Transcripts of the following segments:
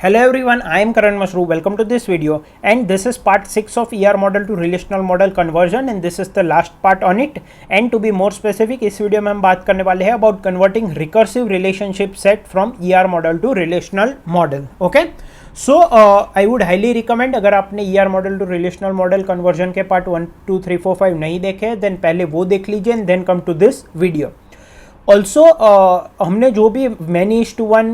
Hello everyone, I am Karan Masroo. Welcome to this video, and this is part 6 of ER model to relational model conversion, and this is the last part on it. And to be more specific, इस video में हम बात करने वाले हैं about converting recursive relationship set from ER model to relational model. Okay, so I would highly recommend, अगर आपने ER model to relational model conversion के part 1, 2, 3, 4, 5 नहीं देखे, then पहले वो देख लीजिए and then come to this video. Also हमने जो भी many is to one,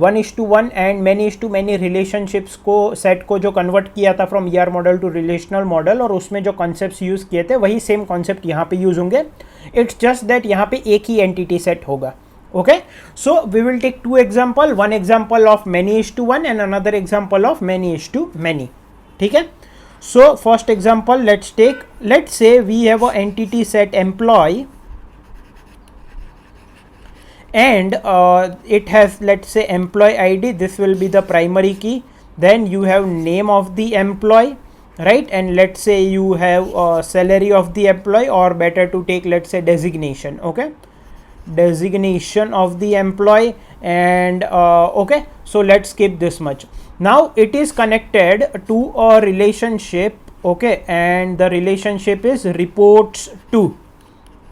1:1 and many is to many relationships को सेट को जो कन्वर्ट किया था from ER model to relational model, और उसमें जो कॉन्सेप्ट्स यूज़ किए थे वही सेम कॉन्सेप्ट यहाँ पे यूज़ होंगे. इट्स जस्ट दैट यहाँ पे एक ही एंटिटी सेट होगा. Okay, so we will take two example, one example of many is to one and another example of many is to many. ठीक है, so first example let's say we have a entity set employee and it has, let's say, employee id. This will be the primary key. Then you have name of the employee, right? And let's say you have salary of the employee, or better to take, let's say, designation. Okay, designation of the employee. And okay, so let's keep this much. Now it is connected to a relationship. Okay, and the relationship is reports to.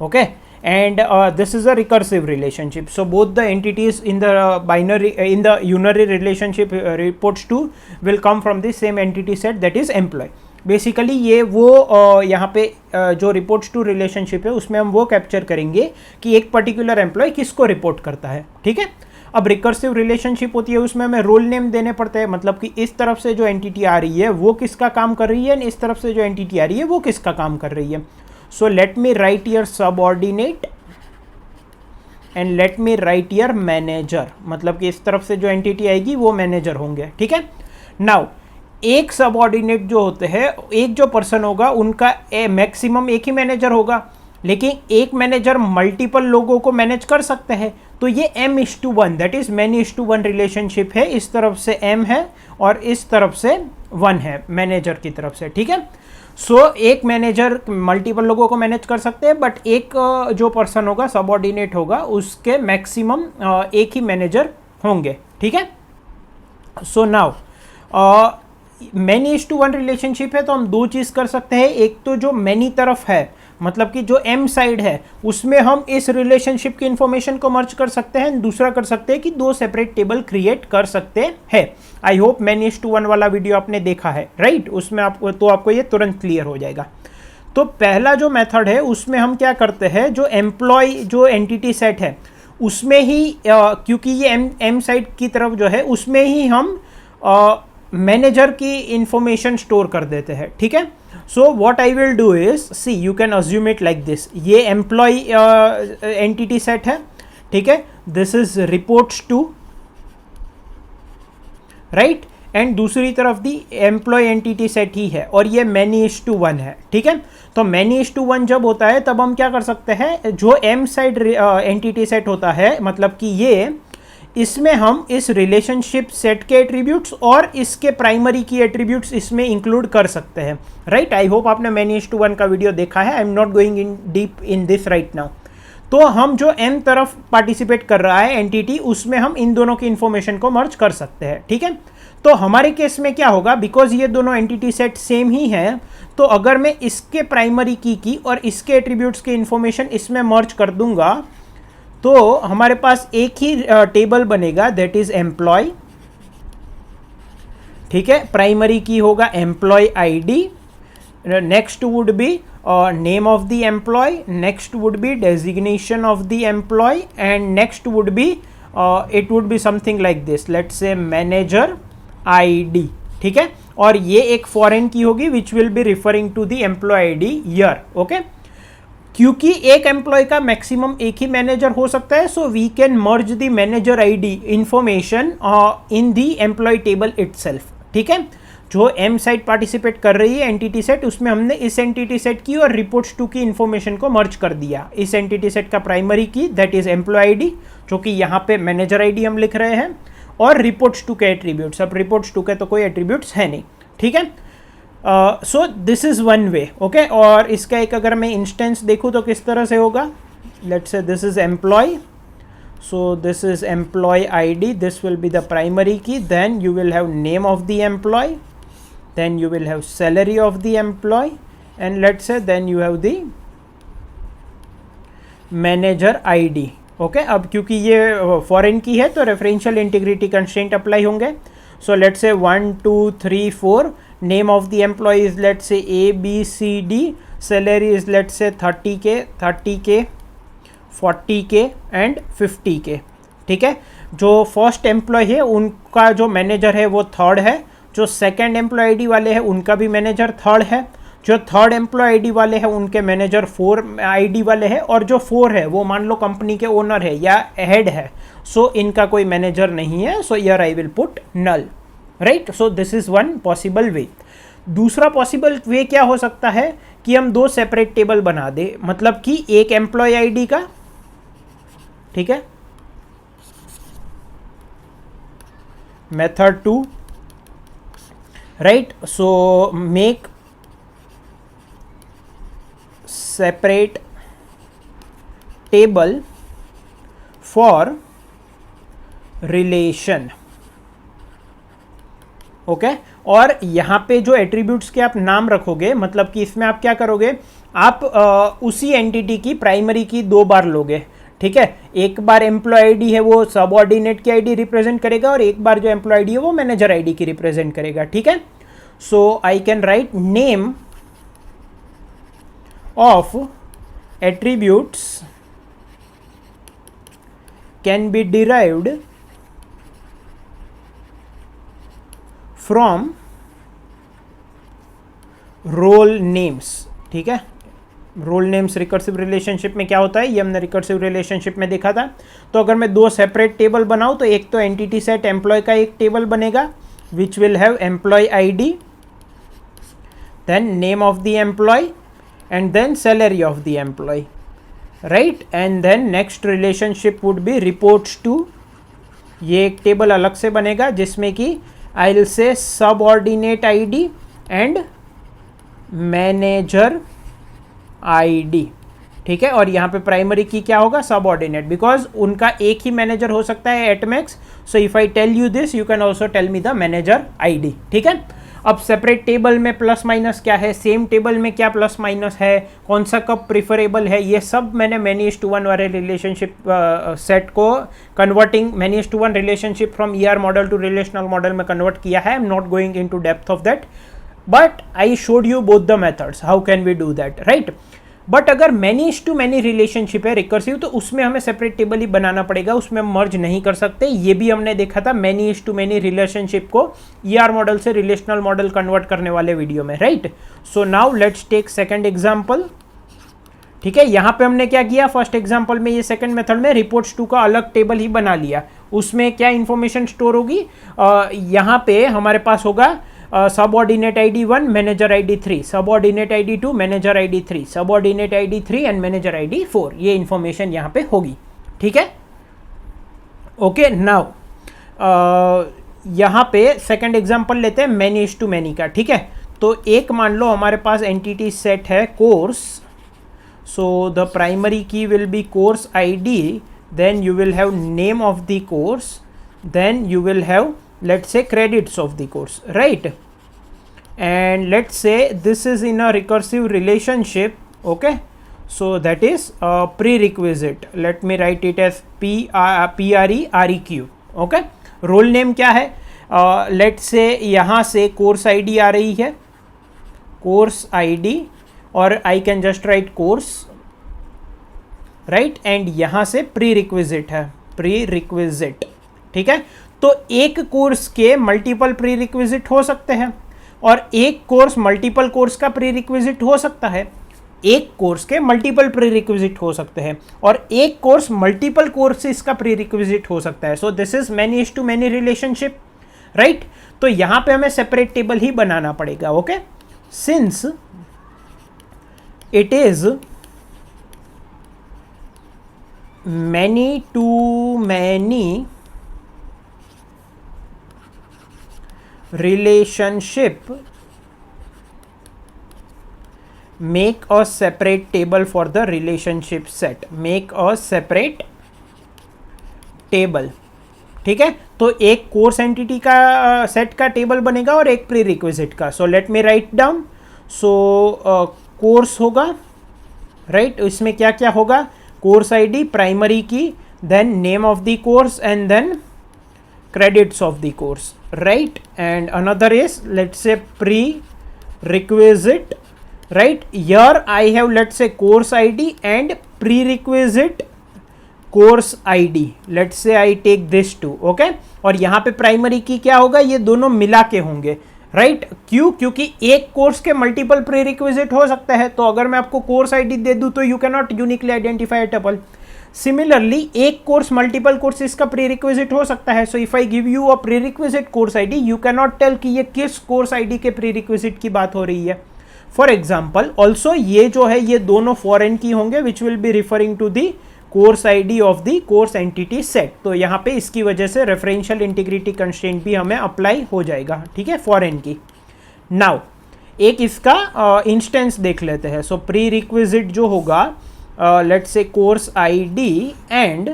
Okay, and this is a recursive relationship, so both the entities in the binary in the unary relationship reports to will come from the same entity set, that is employee. Basically ये वो यहाँ पे जो reports to relationship है उसमें हम वो capture करेंगे कि एक पर्टिकुलर एम्प्लॉय किसको रिपोर्ट करता है. ठीक है, अब रिकर्सिव रिलेशनशिप होती है उसमें हमें रोल नेम देने पड़ते हैं, मतलब कि इस तरफ से जो एंटिटी आ रही है वो किसका काम कर रही है, इस तरफ से जो एंटिटी आ रही है वो किसका काम कर रही है. So let me write here subordinate and let me write here manager, मतलब कि इस तरफ से जो एंटिटी आएगी वो मैनेजर होंगे. ठीक है, नाउ एक सबऑर्डिनेट जो होते हैं, एक जो पर्सन होगा उनका मैक्सिमम एक ही मैनेजर होगा, लेकिन एक मैनेजर मल्टीपल लोगों को मैनेज कर सकते हैं. तो ये M:1 that is many is to one relationship है. इस तरफ से M है और इस तरफ से 1 है मैनेजर की तरफ से. ठीक है, सो एक मैनेजर मल्टीपल लोगों को मैनेज कर सकते हैं, बट एक जो पर्सन होगा सबऑर्डिनेट होगा उसके मैक्सिमम एक ही मैनेजर होंगे. ठीक है, so now many is to one relationship है तो हम दो चीज़ कर सकते हैं. एक तो जो मैनी तरफ है, मतलब कि जो M साइड है उसमें हम इस रिलेशनशिप की इंफॉर्मेशन को मर्ज कर सकते हैं. दूसरा कर सकते हैं कि दो सेपरेट टेबल क्रिएट कर सकते हैं. I hope many is to one वाला वीडियो आपने देखा है, राइट? उसमें आपको ये तुरंत क्लियर हो जाएगा. तो पहला जो मेथड है उसमें हम क्या करते हैं, जो एम्प्लॉय जो एंटिटी सेट है उसमें ही क्योंकि ये M साइड की तरफ जो है उसमें ही हम मैनेजर की इंफॉर्मेशन स्टोर कर देते हैं. ठीक है, so what I will do is, see you can assume it like this. ये एम्प्लॉय एंटिटी सेट है. ठीक है, this is reports to, right, and दूसरी तरफ दी एम्प्लॉय एंटिटी सेट ही है, और ये मैनी इज टू वन है. ठीक है, तो मैनी इज टू वन जब होता है तब हम क्या कर सकते हैं, जो M साइड एंटिटी सेट होता है, मतलब कि ये इसमें हम इस रिलेशनशिप सेट के एट्रीब्यूट्स और इसके प्राइमरी की एट्रीब्यूट्स इसमें इंक्लूड कर सकते हैं. राइट, आई होप आपने मैनी इज टू वन का वीडियो देखा है. I am not going in deep in this right now. तो हम जो M तरफ पार्टिसिपेट कर रहा है एंटिटी, उसमें हम इन दोनों की इंफॉर्मेशन को मर्ज कर सकते हैं. ठीक है, तो हमारे केस में क्या होगा, बिकॉज ये दोनों एंटिटी सेट सेम ही हैं, तो अगर मैं इसके प्राइमरी की और इसके एट्रीब्यूट्स की इंफॉर्मेशन इसमें मर्ज कर दूंगा तो हमारे पास एक ही टेबल बनेगा, दैट इज एम्प्लॉय. ठीक है, प्राइमरी की होगा employee ID, next would be name of the employee, next would be designation of the employee, and next would be it would be something like this, let's say manager ID. ठीक है, और ये एक foreign key होगी which will be referring to the employee ID year. Okay, क्योंकि एक employ का maximum एक ही मैनेजर हो सकता है, so we can merge the manager ID information in the employee table itself. ठीक है, जो M साइड पार्टिसिपेट कर रही है एंटिटी सेट, उसमें हमने इस एंटिटी सेट की और रिपोर्ट्स टू की इंफॉर्मेशन को मर्ज कर दिया. इस एंटिटी सेट का प्राइमरी की दैट इज एम्प्लॉय आईडी, जो कि यहाँ पे मैनेजर आईडी हम लिख रहे हैं, और रिपोर्ट्स टू के एट्रीब्यूट्स. अब रिपोर्ट्स टू के तो कोई एट्रीब्यूट्स है नहीं. ठीक है, सो this is one way. Okay, और इसका एक अगर मैं इंस्टेंस देखूँ तो किस तरह से होगा, let's say this is employee, So this is employee ID, this will be the primary key, then you will have name of the employee, then you will have salary of the employee, and let's say then you have the manager ID. Okay अब क्योंकि ये foreign की है तो referential integrity constraint apply होंगे. So let's say 1 2 3 4 name of the employee is let's say ABCD, salary is let's say 30K 40K and 50K. ठीक है, जो फर्स्ट एम्प्लॉय है उनका जो मैनेजर है वो थर्ड है, जो सेकेंड एम्प्लॉय आईडी वाले हैं उनका भी मैनेजर थर्ड है, जो थर्ड एम्प्लॉय आईडी वाले हैं उनके मैनेजर 4 आईडी वाले हैं, और जो 4 है वो मान लो कंपनी के ओनर है या हेड है, सो इनका कोई मैनेजर नहीं है. So here I will put null. Right, so this is one possible way. दूसरा पॉसिबल वे क्या हो सकता है कि हम 2 सेपरेट टेबल बना दे, मतलब कि एक एम्प्लॉय आईडी का, ठीक है, method 2, right. So make separate table for relation. Okay, और यहाँ पे जो एट्रीब्यूट्स के आप नाम रखोगे, मतलब कि इसमें आप क्या करोगे, आप उसी एंटिटी की प्राइमरी की 2 बार लोगे. ठीक है, एक बार एम्प्लॉय आईडी है वो सबऑर्डिनेट की आईडी रिप्रेजेंट करेगा, और एक बार जो एम्प्लॉय आईडी है वो मैनेजर आईडी की रिप्रेजेंट करेगा. ठीक है, so I can write name of attributes can be derived from role names. ठीक है, रोल नेम्स रिकर्सिव रिलेशनशिप में क्या होता है ये हमने रिकर्सिव रिलेशनशिप में देखा था. तो अगर मैं 2 सेपरेट टेबल बनाऊं तो एक तो एंटिटी सेट एम्प्लॉय का एक टेबल बनेगा which will have employee ID, then name of the employee, and then salary of the employee, right, and then next relationship would be reports to. ये एक table अलग से बनेगा जिसमें कि I will say subordinate ID and manager ID. ठीक है, और यहाँ पे प्राइमरी की क्या होगा, सबऑर्डिनेट, बिकॉज उनका एक ही मैनेजर हो सकता है at max. So if I tell you this you can also tell me the manager ID. ठीक है, अब सेपरेट टेबल में प्लस माइनस क्या है, सेम टेबल में क्या प्लस माइनस है, कौन सा कब प्रिफरेबल है, ये सब मैंने many:1 वाले रिलेशनशिप सेट को converting many:1 relationship from ER model to relational model में कन्वर्ट किया है. I am not going into depth of that, but I showed you both the methods how can we do that. Right, but अगर many:1 relationship है recursive तो उसमें हमें separate table ही बनाना पड़ेगा, उसमें हम मर्ज नहीं कर सकते. ये भी हमने देखा था many:1 रिलेशनशिप को ER मॉडल से रिलेशनल मॉडल कन्वर्ट करने वाले वीडियो में. Right, so now let's take second example. ठीक है, यहाँ पे हमने क्या किया, फर्स्ट एग्जांपल में ये सेकंड मेथड में रिपोर्ट्स 2 का अलग टेबल ही बना लिया. उसमें क्या इंफॉर्मेशन स्टोर होगी, यहाँ पे हमारे पास होगा subordinate ID 1, manager ID 3, subordinate ID 2, manager ID 3, subordinate ID 3 and manager ID 4. ये इंफॉर्मेशन यहाँ पे होगी. ठीक है, ओके. नाउ यहाँ पे सेकंड एग्जांपल लेते हैं many:1 का. ठीक है, तो एक मान लो हमारे पास एंटिटी सेट है course. So the primary key will be course ID, then you will have name of the course, then you will have let's say credits of the course, right, and let's say this is in a recursive relationship. Okay, so that is a prerequisite. Let me write it as PREREQ. Okay, role name क्या है, let's say यहाँ से course ID आ रही है, course ID, और I can just write course, right, and यहाँ से prerequisite है, prerequisite. ठीक है, तो एक कोर्स के मल्टीपल प्री रिक्विजिट हो सकते हैं, और एक कोर्स मल्टीपल कोर्स का प्री रिक्विजिट हो सकता है, एक कोर्स के मल्टीपल प्री रिक्विजिट हो सकते हैं, और एक कोर्स मल्टीपल कोर्सेज का प्री रिक्विजिट हो सकता है. सो this is many:1 relationship. Right, तो यहाँ पे हमें सेपरेट टेबल ही बनाना पड़ेगा. Okay, since it is many:1 relationship, make a separate table for the relationship set. Make a separate table, ठीक है। तो एक कोर्स एंटिटी का सेट का टेबल बनेगा और एक प्री रिक्विजिट का। So let me write down. So course होगा, राइट, इसमें क्या क्या होगा, course ID, primary key, then name of the course and then credits of the course, right? And another is, let's say, prerequisite, right? Here I have, let's say, course id and prerequisite course id. let's say I take this two, okay? और यहाँ पे primary की क्या होगा, ये दोनों मिला के होंगे, राइट? क्यों? क्योंकि एक कोर्स के मल्टीपल प्री रिक्विजिट हो सकता है, तो अगर मैं आपको कोर्स आईडी दे दूं तो you can not uniquely identify a tuple. Similarly एक कोर्स मल्टीपल कोर्सेज का प्री रिक्विजिट हो सकता है। So if I give you a prerequisite course ID, you can not tell कि ये किस कोर्स आईडी के प्री रिक्विजिट की बात हो रही है। फॉर एग्जाम्पल ऑल्सो ये जो है ये दोनों फॉरेन की होंगे which will be referring to the course ID of the course entity set. तो यहाँ पे इसकी वजह से रेफरेंशियल इंटीग्रिटी कंस्ट्रेंट भी हमें अप्लाई हो जाएगा, ठीक है, फॉरेन की। नाउ एक इसका इंस्टेंस देख लेते हैं। सो प्री रिक्विजिट जो होगा, लेट्स से course ID and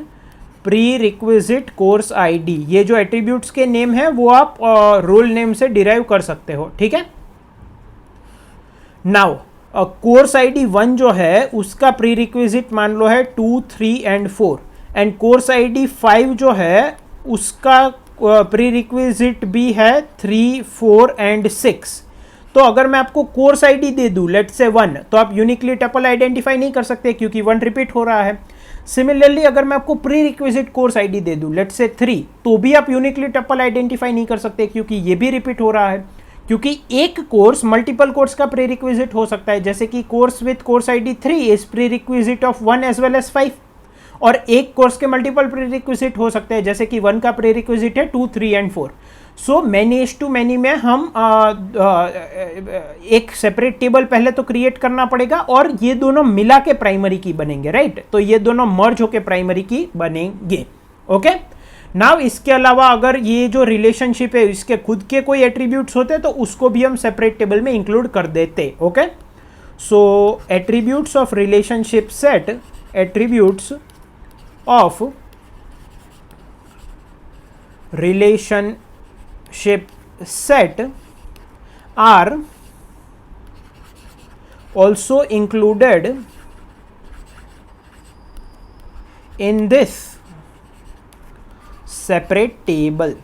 pre requisite course ID, ये जो एट्रीब्यूट्स के नेम है वो आप रोल नेम से डिराइव कर सकते हो, ठीक है। नाउ कोर्स आईडी 1 जो है उसका प्री रिक्विजिट मान लो है 2, 3 एंड 4, एंड कोर्स आईडी 5 जो है उसका प्री रिक्विजिट भी है 3, 4 एंड 6। तो अगर मैं आपको कोर्स आईडी दे दूं लेट्स से 1, तो आप यूनिकली टपल आइडेंटिफाई नहीं कर सकते क्योंकि 1 रिपीट हो रहा है। सिमिलरली अगर मैं आपको प्री रिक्विजिट कोर्स आईडी दे दूं लेट्स से 3, तो भी आप यूनिकली टपल आइडेंटिफाई नहीं कर सकते क्योंकि ये भी रिपीट हो रहा है। क्योंकि एक कोर्स मल्टीपल कोर्स का प्री रिक्विजिट हो सकता है, जैसे कि course with course ID 3 is prerequisite of 1 as well as 5, और एक कोर्स के मल्टीपल प्री रिक्विजिट हो सकते हैं, जैसे कि 1 का प्री रिक्विजिट है 2, 3 and 4। So many is to many में हम एक सेपरेट टेबल पहले तो क्रिएट करना पड़ेगा और ये दोनों मिला के प्राइमरी की बनेंगे, राइट? तो ये दोनों मर्ज होके प्राइमरी की बनेंगे, ओके। नाउ इसके अलावा अगर ये जो रिलेशनशिप है इसके खुद के कोई एट्रीब्यूट्स होते तो उसको भी हम सेपरेट टेबल में इंक्लूड कर देते, okay. So attributes of relationship set, attributes of relationship set are also included in this separate table,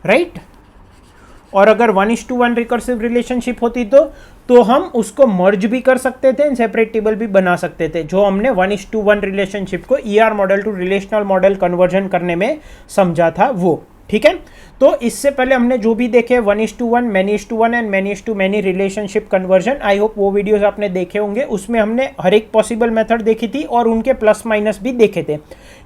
right? और अगर 1:1 रिकर्सिव रिलेशनशिप होती तो हम उसको मर्ज भी कर सकते थे, सेपरेट टेबल भी बना सकते थे, जो हमने 1:1 रिलेशनशिप को ER model to relational model conversion करने में समझा था वो, ठीक है। तो इससे पहले हमने जो भी देखे 1:1, many:1 and many:many relationship conversion, I hope वो वीडियोस आपने देखे होंगे। उसमें हमने हर एक पॉसिबल मेथड देखी थी और उनके प्लस माइनस भी देखे थे।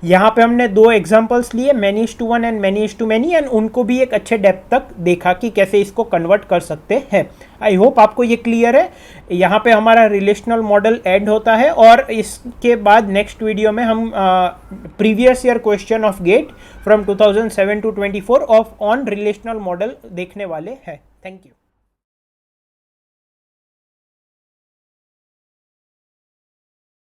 यहाँ पे हमने 2 एग्जांपल्स लिए, many:1 एंड many:many, एंड उनको भी एक अच्छे डेप्थ तक देखा कि कैसे इसको कन्वर्ट कर सकते हैं। आई होप आपको ये क्लियर है। यहाँ पे हमारा रिलेशनल मॉडल एंड होता है और इसके बाद नेक्स्ट वीडियो में हम previous year question of get from 2007 to 24 of on relational model देखने वाले हैं। Thank you.